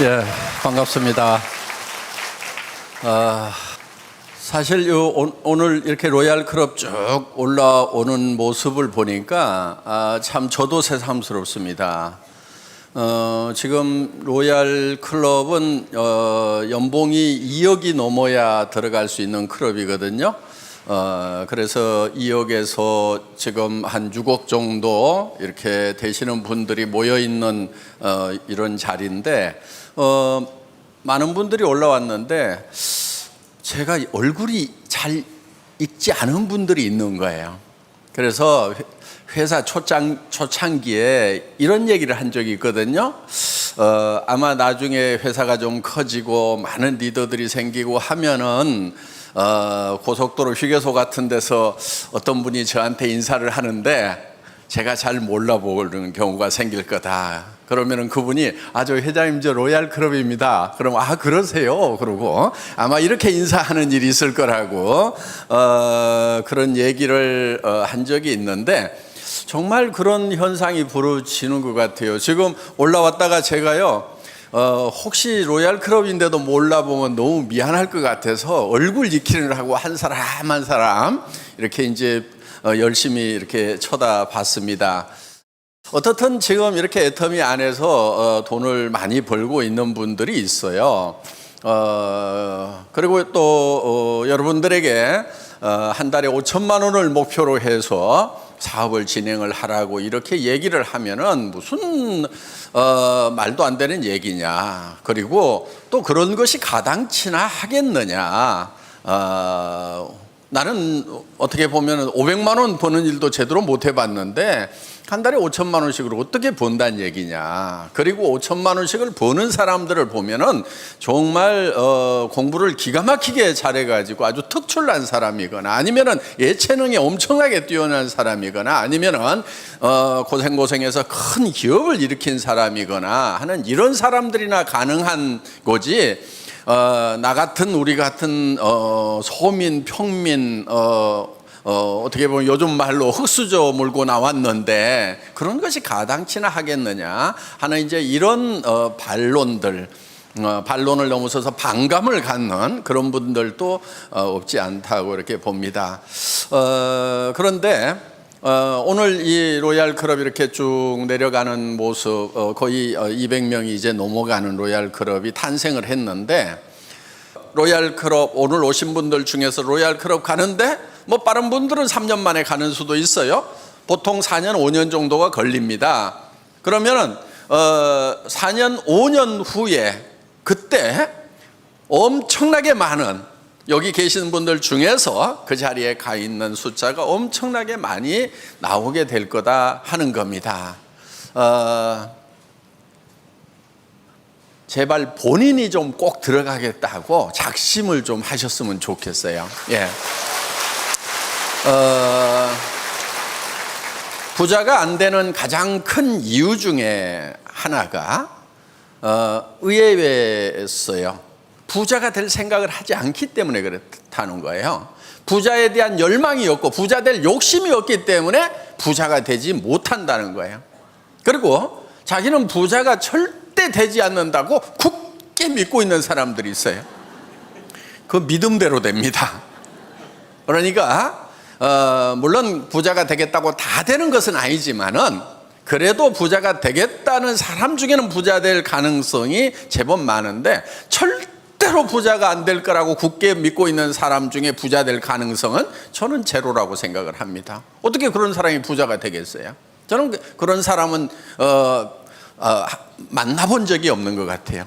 예, 반갑습니다. 사실 오늘 이렇게 로얄 클럽 쭉 올라오는 모습을 보니까 참 저도 새삼스럽습니다. 지금 로얄 클럽은 연봉이 2억이 넘어야 들어갈 수 있는 클럽이거든요. 그래서 2억에서 지금 한 6억 정도 이렇게 되시는 분들이 모여 있는 이런 자리인데, 많은 분들이 올라왔는데 제가 얼굴이 잘 익지 않은 분들이 있는 거예요. 그래서 회사 초창기에 이런 얘기를 한 적이 있거든요. 아마 나중에 회사가 좀 커지고 많은 리더들이 생기고 하면은 고속도로 휴게소 같은 데서 어떤 분이 저한테 인사를 하는데 제가 잘 몰라보는 경우가 생길 거다. 그러면은 그분이 저 회장님 저 로얄 클럽입니다. 그럼 그러세요. 그러고 아마 이렇게 인사하는 일이 있을 거라고 그런 얘기를 한 적이 있는데, 정말 그런 현상이 벌어지는 것 같아요. 지금 올라왔다가 제가요, 혹시 로얄 클럽인데도 몰라보면 너무 미안할 것 같아서 얼굴 익히를 하고 한 사람 한 사람 이렇게 이제 열심히 이렇게 쳐다봤습니다. 어떻든 지금 이렇게 애터미 안에서 돈을 많이 벌고 있는 분들이 있어요. 그리고 또 여러분들에게 한 달에 5천만 원을 목표로 해서 사업을 진행을 하라고 이렇게 얘기를 하면은 무슨 말도 안 되는 얘기냐. 그리고 또 그런 것이 가당치나 하겠느냐. 나는 어떻게 보면 500만 원 버는 일도 제대로 못 해봤는데 한 달에 5천만 원씩으로 어떻게 번다는 얘기냐. 그리고 5천만 원씩을 버는 사람들을 보면은 정말 공부를 기가 막히게 잘해가지고 아주 특출난 사람이거나 아니면은 예체능이 엄청나게 뛰어난 사람이거나 아니면은 고생해서 큰 기업을 일으킨 사람이거나 하는 이런 사람들이나 가능한 거지. 나 같은 우리 같은 소민 평민 어떻게 보면 요즘 말로 흙수저 몰고 나왔는데 그런 것이 가당치나 하겠느냐 하는 이제 이런 반론을 넘어서서 반감을 갖는 그런 분들도 없지 않다고 이렇게 봅니다. 그런데 오늘 이 로얄 클럽 이렇게 쭉 내려가는 모습, 거의 200명이 이제 넘어가는 로얄 클럽이 탄생을 했는데, 로얄 클럽 오늘 오신 분들 중에서 로얄 클럽 가는데 뭐 빠른 분들은 3년 만에 가는 수도 있어요. 보통 4년 5년 정도가 걸립니다. 그러면은 4년 5년 후에 그때 엄청나게 많은 여기 계신 분들 중에서 그 자리에 가 있는 숫자가 엄청나게 많이 나오게 될 거다 하는 겁니다. 제발 본인이 좀 꼭 들어가겠다고 작심을 좀 하셨으면 좋겠어요. 예. 부자가 안 되는 가장 큰 이유 중에 하나가 의외였어요. 부자가 될 생각을 하지 않기 때문에 그렇다는 거예요. 부자에 대한 열망이 없고 부자 될 욕심이 없기 때문에 부자가 되지 못한다는 거예요. 그리고 자기는 부자가 절대 되지 않는다고 굳게 믿고 있는 사람들이 있어요. 그 믿음대로 됩니다. 그러니까 물론 부자가 되겠다고 다 되는 것은 아니지만은 그래도 부자가 되겠다는 사람 중에는 부자 될 가능성이 제법 많은데 절대로 부자가 안 될 거라고 굳게 믿고 있는 사람 중에 부자 될 가능성은 저는 제로라고 생각을 합니다. 어떻게 그런 사람이 부자가 되겠어요? 저는 그런 사람은 만나본 적이 없는 것 같아요.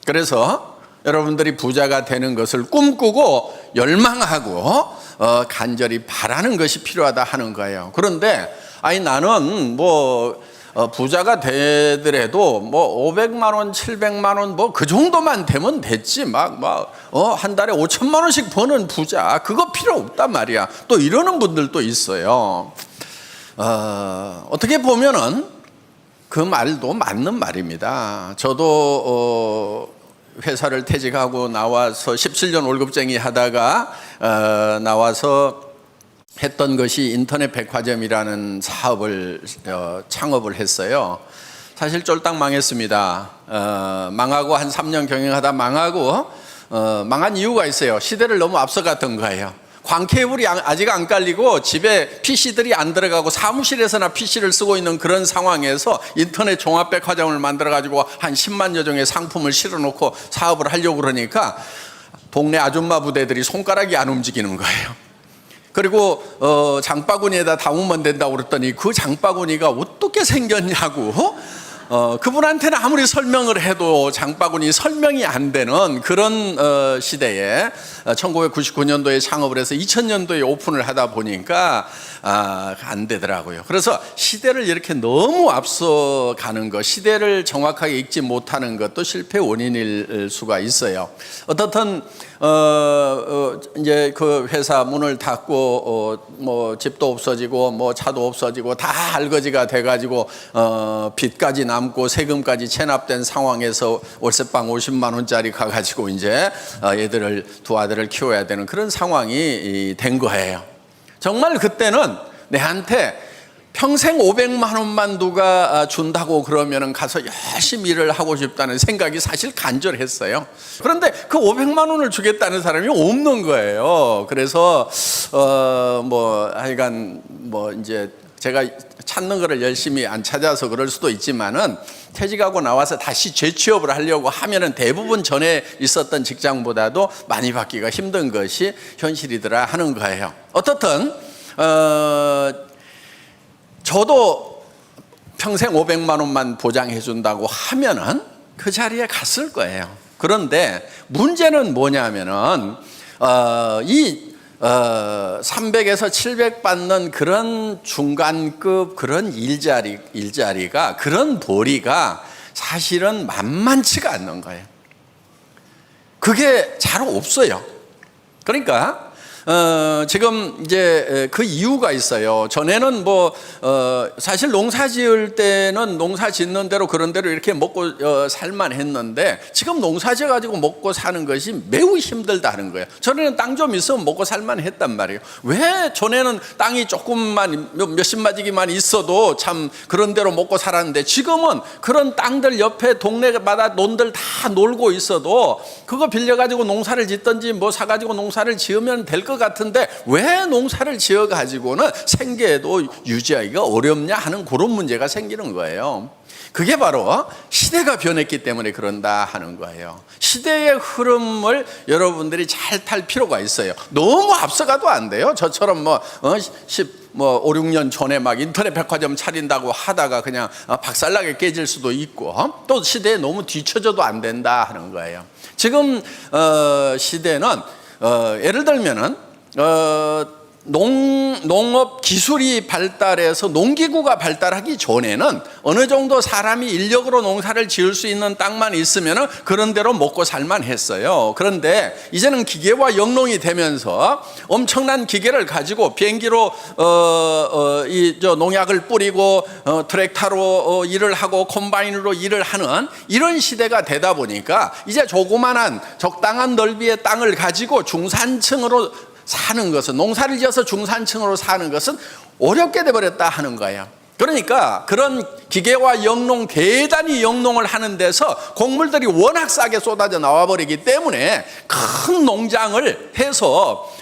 그래서 여러분들이 부자가 되는 것을 꿈꾸고 열망하고 간절히 바라는 것이 필요하다 하는 거예요. 그런데 나는 부자가 되더라도 500만 원, 700만 원 그 정도만 되면 됐지. 한 달에 5천만 원씩 버는 부자 그거 필요 없단 말이야. 또 이러는 분들도 있어요. 어떻게 보면은 그 말도 맞는 말입니다. 저도 회사를 퇴직하고 나와서 17년 월급쟁이 하다가 나와서 했던 것이 인터넷 백화점이라는 사업을 창업을 했어요. 사실 쫄딱 망했습니다. 망하고 한 3년 경영하다 망하고 망한 이유가 있어요. 시대를 너무 앞서갔던 거예요. 광케이블이 아직 안 깔리고 집에 PC들이 안 들어가고 사무실에서나 PC를 쓰고 있는 그런 상황에서 인터넷 종합백화점을 만들어가지고 한 10만여 종의 상품을 실어놓고 사업을 하려고 그러니까 동네 아줌마 부대들이 손가락이 안 움직이는 거예요. 그리고 장바구니에다 담으면 된다고 그랬더니 그 장바구니가 어떻게 생겼냐고 그분한테는 아무리 설명을 해도 장바구니 설명이 안 되는 그런 시대에 1999년도에 창업을 해서 2000년도에 오픈을 하다 보니까 안 되더라고요. 그래서 시대를 이렇게 너무 앞서가는 것, 시대를 정확하게 읽지 못하는 것도 실패 원인일 수가 있어요. 어떻든 이제 그 회사 문을 닫고 뭐 집도 없어지고 뭐 차도 없어지고 다 알거지가 돼가지고 빚까지 남고 세금까지 체납된 상황에서 월세방 50만 원짜리 가가지고 이제 애들을 두 아들을 키워야 되는 그런 상황이 된 거예요. 정말 그때는 내한테 평생 500만 원만 누가 준다고 그러면 가서 열심히 일을 하고 싶다는 생각이 사실 간절했어요. 그런데 그 500만 원을 주겠다는 사람이 없는 거예요. 그래서 뭐 하여간 뭐 이제 제가 찾는 거를 열심히 안 찾아서 그럴 수도 있지만은 퇴직하고 나와서 다시 재취업을 하려고 하면은 대부분 전에 있었던 직장보다도 많이 받기가 힘든 것이 현실이더라 하는 거예요. 어떻든 저도 평생 500만 원만 보장해 준다고 하면은 그 자리에 갔을 거예요. 그런데 문제는 뭐냐면은 이 300에서 700 받는 그런 중간급 그런 일자리가 그런 도리가 사실은 만만치가 않는 거예요. 그게 잘 없어요. 그러니까 지금 이제 그 이유가 있어요. 전에는 뭐 사실 농사 지을 때는 농사 짓는 대로 그런 대로 이렇게 먹고 살만 했는데 지금 농사 지어 가지고 먹고 사는 것이 매우 힘들다는 거예요. 전에는 땅 좀 있으면 먹고 살만 했단 말이에요. 왜 전에는 땅이 조금만 몇십 마디기만 있어도 참 그런 대로 먹고 살았는데 지금은 그런 땅들 옆에 동네마다 논들 다 놀고 있어도 그거 빌려 가지고 농사를 짓든지 뭐 사 가지고 농사를 지으면 될 것 같은데 왜 농사를 지어 가지고는 생계도 유지하기가 어렵냐 하는 그런 문제가 생기는 거예요. 그게 바로 시대가 변했기 때문에 그런다 하는 거예요. 시대의 흐름을 여러분들이 잘 탈 필요가 있어요. 너무 앞서가도 안 돼요. 저처럼 뭐 5, 6년 전에 막 인터넷 백화점 차린다고 하다가 그냥 박살나게 깨질 수도 있고 또 시대에 너무 뒤처져도 안 된다 하는 거예요. 지금 시대는 예를 들면은 농업 기술이 발달해서 농기구가 발달하기 전에는 어느 정도 사람이 인력으로 농사를 지을 수 있는 땅만 있으면 그런 대로 먹고 살만 했어요. 그런데 이제는 기계와 영농이 되면서 엄청난 기계를 가지고 비행기로 농약을 뿌리고 트랙터로 일을 하고 콤바인으로 일을 하는 이런 시대가 되다 보니까 이제 조그만한 적당한 넓이의 땅을 가지고 중산층으로 사는 것은, 농사를 지어서 중산층으로 사는 것은 어렵게 돼버렸다 하는 거예요. 그러니까 그런 기계와 영농, 대단히 영농을 하는 데서 곡물들이 워낙 싸게 쏟아져 나와버리기 때문에 큰 농장을 해서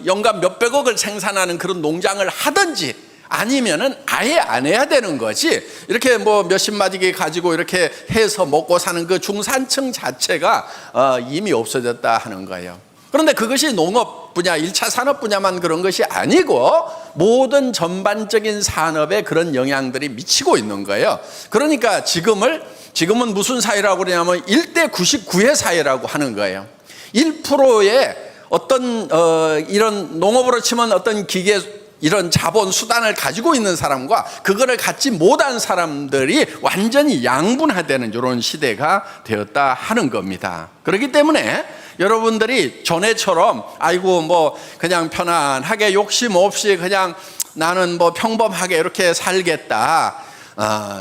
연간 몇백억을 생산하는 그런 농장을 하든지 아니면은 아예 안 해야 되는 거지. 이렇게 뭐 몇십 마디기 가지고 이렇게 해서 먹고 사는 그 중산층 자체가 이미 없어졌다 하는 거예요. 그런데 그것이 농업 분야, 1차 산업 분야만 그런 것이 아니고 모든 전반적인 산업에 그런 영향들이 미치고 있는 거예요. 그러니까 지금은 무슨 사회라고 그러냐면 1대 99의 사회라고 하는 거예요. 1%의 어떤 이런 농업으로 치면 어떤 기계 이런 자본 수단을 가지고 있는 사람과 그거를 갖지 못한 사람들이 완전히 양분화되는 이런 시대가 되었다 하는 겁니다. 그렇기 때문에 여러분들이 전에처럼 아이고 뭐 그냥 편안하게 욕심 없이 그냥 나는 뭐 평범하게 이렇게 살겠다.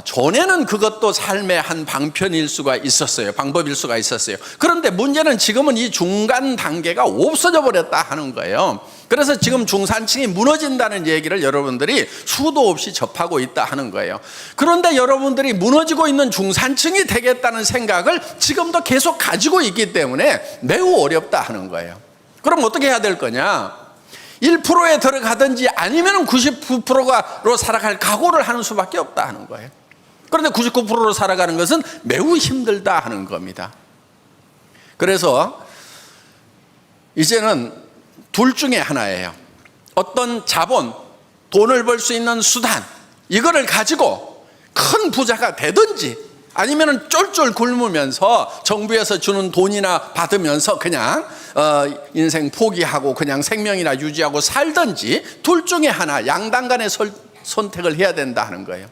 전에는 그것도 삶의 한 방편일 수가 있었어요. 방법일 수가 있었어요. 그런데 문제는 지금은 이 중간 단계가 없어져 버렸다 하는 거예요. 그래서 지금 중산층이 무너진다는 얘기를 여러분들이 수도 없이 접하고 있다 하는 거예요. 그런데 여러분들이 무너지고 있는 중산층이 되겠다는 생각을 지금도 계속 가지고 있기 때문에 매우 어렵다 하는 거예요. 그럼 어떻게 해야 될 거냐? 1%에 들어가든지 아니면 99%로 살아갈 각오를 하는 수밖에 없다 하는 거예요. 그런데 99%로 살아가는 것은 매우 힘들다 하는 겁니다. 그래서 이제는 둘 중에 하나예요. 어떤 자본, 돈을 벌 수 있는 수단, 이거를 가지고 큰 부자가 되든지 아니면 쫄쫄 굶으면서 정부에서 주는 돈이나 받으면서 그냥 인생 포기하고 그냥 생명이나 유지하고 살든지 둘 중에 하나, 양당 간의 선택을 해야 된다 하는 거예요.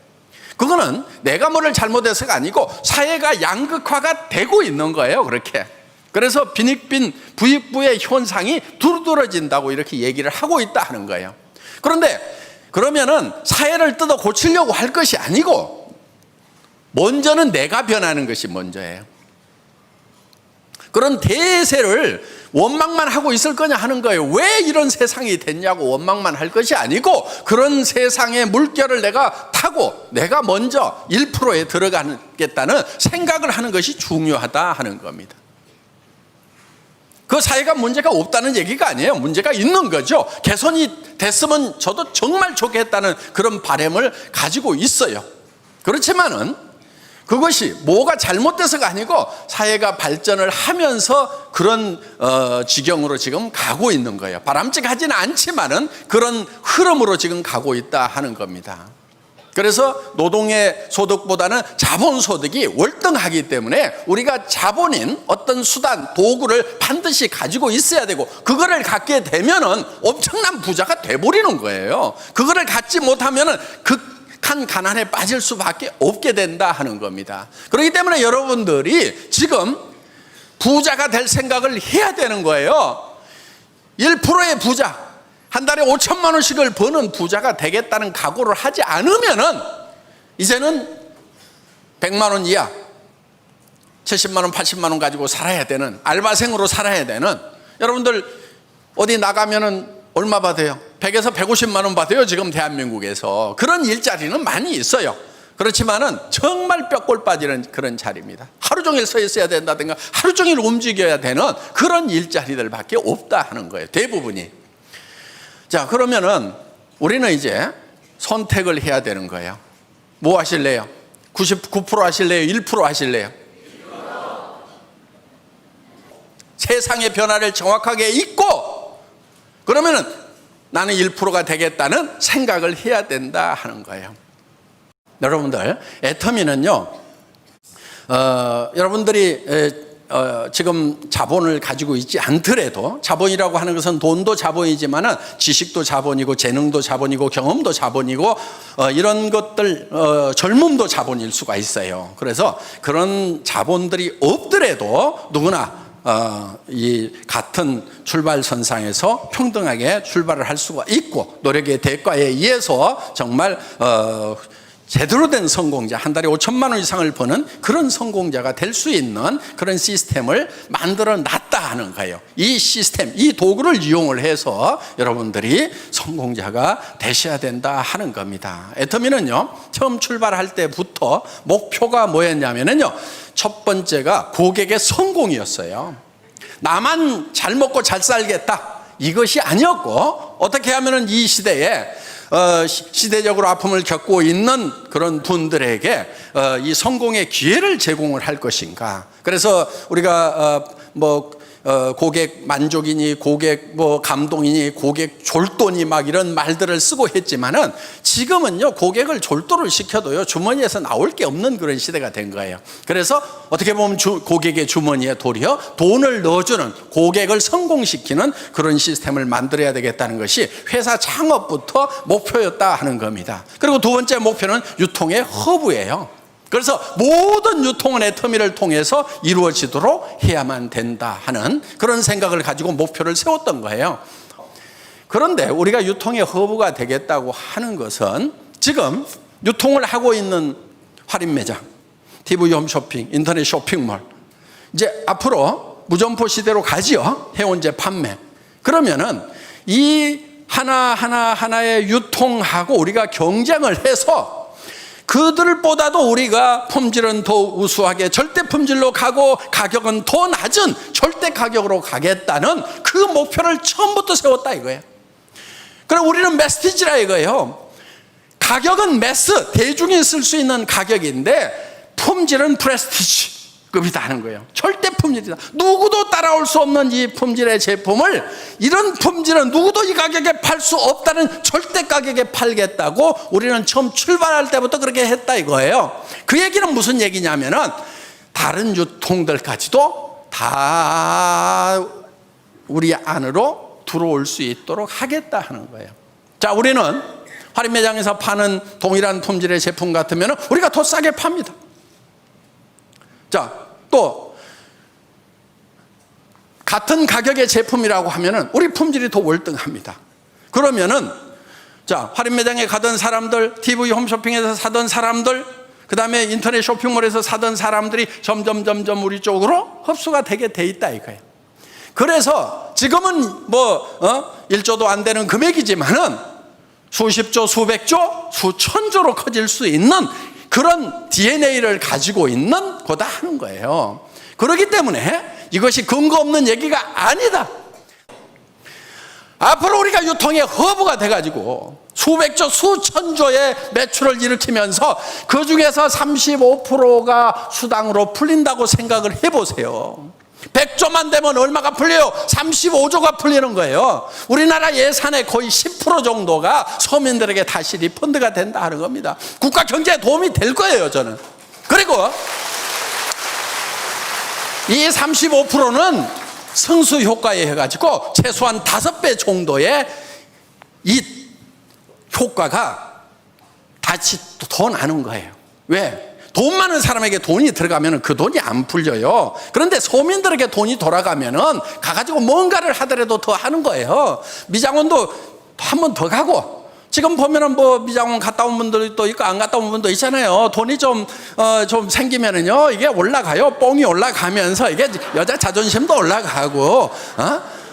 그거는 내가 뭐를 잘못해서가 아니고 사회가 양극화가 되고 있는 거예요. 그렇게. 그래서 빈익빈 부익부의 현상이 두드러진다고 이렇게 얘기를 하고 있다 하는 거예요. 그런데 그러면은 사회를 뜯어 고치려고 할 것이 아니고 먼저는 내가 변하는 것이 먼저예요. 그런 대세를 원망만 하고 있을 거냐 하는 거예요. 왜 이런 세상이 됐냐고 원망만 할 것이 아니고 그런 세상의 물결을 내가 타고 내가 먼저 1%에 들어가겠다는 생각을 하는 것이 중요하다 하는 겁니다. 그 사회가 문제가 없다는 얘기가 아니에요. 문제가 있는 거죠. 개선이 됐으면 저도 정말 좋겠다는 그런 바람을 가지고 있어요. 그렇지만은 그것이 뭐가 잘못돼서가 아니고 사회가 발전을 하면서 그런 지경으로 지금 가고 있는 거예요. 바람직하지는 않지만은 그런 흐름으로 지금 가고 있다 하는 겁니다. 그래서 노동의 소득보다는 자본소득이 월등하기 때문에 우리가 자본인 어떤 수단, 도구를 반드시 가지고 있어야 되고 그거를 갖게 되면은 엄청난 부자가 돼버리는 거예요. 그거를 갖지 못하면은 극한 가난에 빠질 수밖에 없게 된다 하는 겁니다. 그렇기 때문에 여러분들이 지금 부자가 될 생각을 해야 되는 거예요. 1%의 부자, 한 달에 5천만 원씩을 버는 부자가 되겠다는 각오를 하지 않으면은 이제는 100만 원 이하, 70만 원, 80만 원 가지고 살아야 되는, 알바생으로 살아야 되는, 여러분들 어디 나가면은 얼마 받아요? 100에서 150만 원 받아요. 지금 대한민국에서. 그런 일자리는 많이 있어요. 그렇지만은 정말 뼈골 빠지는 그런 자리입니다. 하루 종일 서 있어야 된다든가 하루 종일 움직여야 되는 그런 일자리들밖에 없다 하는 거예요. 대부분이. 자, 그러면은 우리는 이제 선택을 해야 되는 거예요. 뭐 하실래요? 99% 하실래요? 1% 하실래요? 세상의 변화를 정확하게 잊고 그러면은 나는 1%가 되겠다는 생각을 해야 된다 하는 거예요. 여러분들, 애터미는요, 여러분들이 지금 자본을 가지고 있지 않더라도, 자본이라고 하는 것은 돈도 자본이지만 지식도 자본이고 재능도 자본이고 경험도 자본이고 이런 것들, 젊음도 자본일 수가 있어요. 그래서 그런 자본들이 없더라도 누구나 이 같은 출발선상에서 평등하게 출발을 할 수가 있고 노력의 대가에 의해서 정말 제대로 된 성공자, 한 달에 5천만 원 이상을 버는 그런 성공자가 될 수 있는 그런 시스템을 만들어 놨다 하는 거예요. 이 시스템, 이 도구를 이용을 해서 여러분들이 성공자가 되셔야 된다 하는 겁니다. 애터미는요, 처음 출발할 때부터 목표가 뭐였냐면요, 첫 번째가 고객의 성공이었어요. 나만 잘 먹고 잘 살겠다, 이것이 아니었고, 어떻게 하면 이 시대에 시대적으로 아픔을 겪고 있는 그런 분들에게 이 성공의 기회를 제공을 할 것인가. 그래서 우리가 고객 만족이니 고객 감동이니 고객 졸도니 막 이런 말들을 쓰고 했지만은 지금은요, 고객을 졸도를 시켜도요 주머니에서 나올 게 없는 그런 시대가 된 거예요. 그래서 어떻게 보면 고객의 주머니에 도리어 돈을 넣어주는, 고객을 성공시키는 그런 시스템을 만들어야 되겠다는 것이 회사 창업부터 목표였다 하는 겁니다. 그리고 두 번째 목표는 유통의 허브예요. 그래서 모든 유통은 애터미를 통해서 이루어지도록 해야만 된다 하는 그런 생각을 가지고 목표를 세웠던 거예요. 그런데 우리가 유통의 허브가 되겠다고 하는 것은 지금 유통을 하고 있는 할인 매장, TV 홈쇼핑, 인터넷 쇼핑몰, 이제 앞으로 무점포 시대로 가지요. 해운제 판매. 그러면은 이 하나하나의 유통하고 우리가 경쟁을 해서 그들보다도 우리가 품질은 더 우수하게 절대 품질로 가고 가격은 더 낮은 절대 가격으로 가겠다는 그 목표를 처음부터 세웠다 이거예요. 그럼 우리는 메시지라 이거예요. 가격은 매스, 대중이 쓸 수 있는 가격인데 품질은 프레스티지급이다 하는 거예요. 절대 품질이다. 누구도 따라올 수 없는 이 품질의 제품을, 이런 품질은 누구도 이 가격에 팔 수 없다는 절대 가격에 팔겠다고 우리는 처음 출발할 때부터 그렇게 했다 이거예요. 그 얘기는 무슨 얘기냐면은 다른 유통들까지도 다 우리 안으로 들어올 수 있도록 하겠다 하는 거예요. 자, 우리는 할인 매장에서 파는 동일한 품질의 제품 같으면 우리가 더 싸게 팝니다. 자, 또 같은 가격의 제품이라고 하면은 우리 품질이 더 월등합니다. 그러면은 자, 할인 매장에 가던 사람들, TV 홈쇼핑에서 사던 사람들, 그 다음에 인터넷 쇼핑몰에서 사던 사람들이 점점 우리 쪽으로 흡수가 되게 돼 있다 이거예요. 그래서 지금은 1조도 안 되는 금액이지만은 수십조, 수백조, 수천조로 커질 수 있는 그런 DNA를 가지고 있는 거다 하는 거예요. 그렇기 때문에 이것이 근거 없는 얘기가 아니다. 앞으로 우리가 유통의 허브가 돼가지고 수백조, 수천조의 매출을 일으키면서 그 중에서 35%가 수당으로 풀린다고 생각을 해보세요. 100조만 되면 얼마가 풀려요? 35조가 풀리는 거예요. 우리나라 예산의 거의 10% 정도가 서민들에게 다시 리펀드가 된다 하는 겁니다. 국가 경제에 도움이 될 거예요, 저는. 그리고 이 35%는 승수 효과에 해가지고 최소한 5배 정도의 이 효과가 다시 더 나는 거예요. 왜? 돈 많은 사람에게 돈이 들어가면 그 돈이 안 풀려요. 그런데 서민들에게 돈이 돌아가면은 가가지고 뭔가를 하더라도 더 하는 거예요. 미장원도 한 번 더 가고, 지금 보면은 미장원 갔다 온 분들도 있고 안 갔다 온 분도 있잖아요. 돈이 좀 생기면은요, 이게 올라가요. 뽕이 올라가면서 이게 여자 자존심도 올라가고,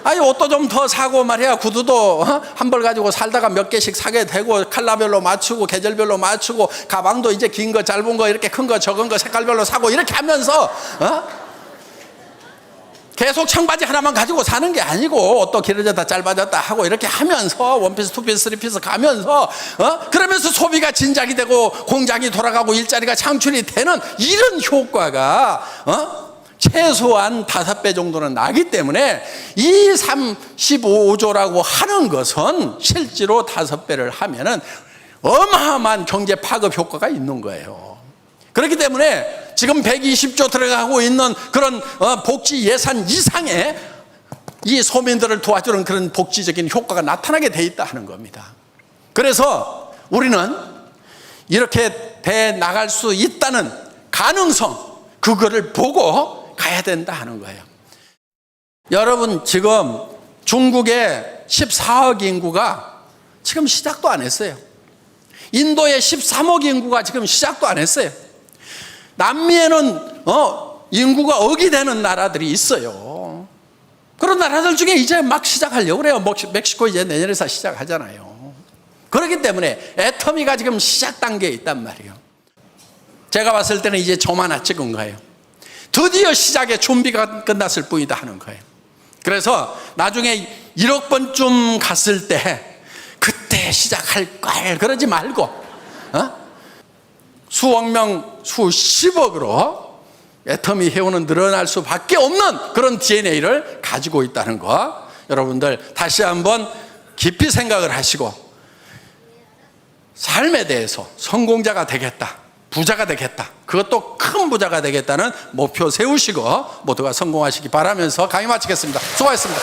아니 옷도 좀 더 사고 말이야. 구두도 한 벌 가지고 살다가 몇 개씩 사게 되고, 컬러별로 맞추고 계절별로 맞추고, 가방도 이제 긴 거 짧은 거 이렇게 큰 거 적은 거 색깔별로 사고, 이렇게 하면서 계속 청바지 하나만 가지고 사는 게 아니고 옷도 길어졌다 짧아졌다 하고 이렇게 하면서 원피스, 투피스, 쓰리피스 가면서 그러면서 소비가 진작이 되고 공장이 돌아가고 일자리가 창출이 되는 이런 효과가 최소한 5배 정도는 나기 때문에 이 35조라고 하는 것은 실제로 5배를 하면은 어마어마한 경제 파급 효과가 있는 거예요. 그렇기 때문에 지금 120조 들어가고 있는 그런 복지 예산 이상의 이 서민들을 도와주는 그런 복지적인 효과가 나타나게 돼 있다 하는 겁니다. 그래서 우리는 이렇게 돼 나갈 수 있다는 가능성, 그거를 보고 가야 된다 하는 거예요. 여러분, 지금 중국의 14억 인구가 지금 시작도 안 했어요. 인도의 13억 인구가 지금 시작도 안 했어요. 남미에는 인구가 억이 되는 나라들이 있어요. 그런 나라들 중에 이제 막 시작하려고 그래요. 멕시코 이제 내년에서 시작하잖아요. 그렇기 때문에 애터미가 지금 시작 단계에 있단 말이에요. 제가 봤을 때는 이제 점 하나 찍은 거예요. 드디어 시작의 준비가 끝났을 뿐이다 하는 거예요. 그래서 나중에 1억 번쯤 갔을 때 그때 시작할 걸 그러지 말고 수억 명, 수십억으로 애터미 회원은 늘어날 수밖에 없는 그런 DNA를 가지고 있다는 거, 여러분들 다시 한번 깊이 생각을 하시고 삶에 대해서 성공자가 되겠다, 부자가 되겠다, 그것도 큰 부자가 되겠다는 목표 세우시고 모두가 성공하시기 바라면서 강의 마치겠습니다. 수고하셨습니다.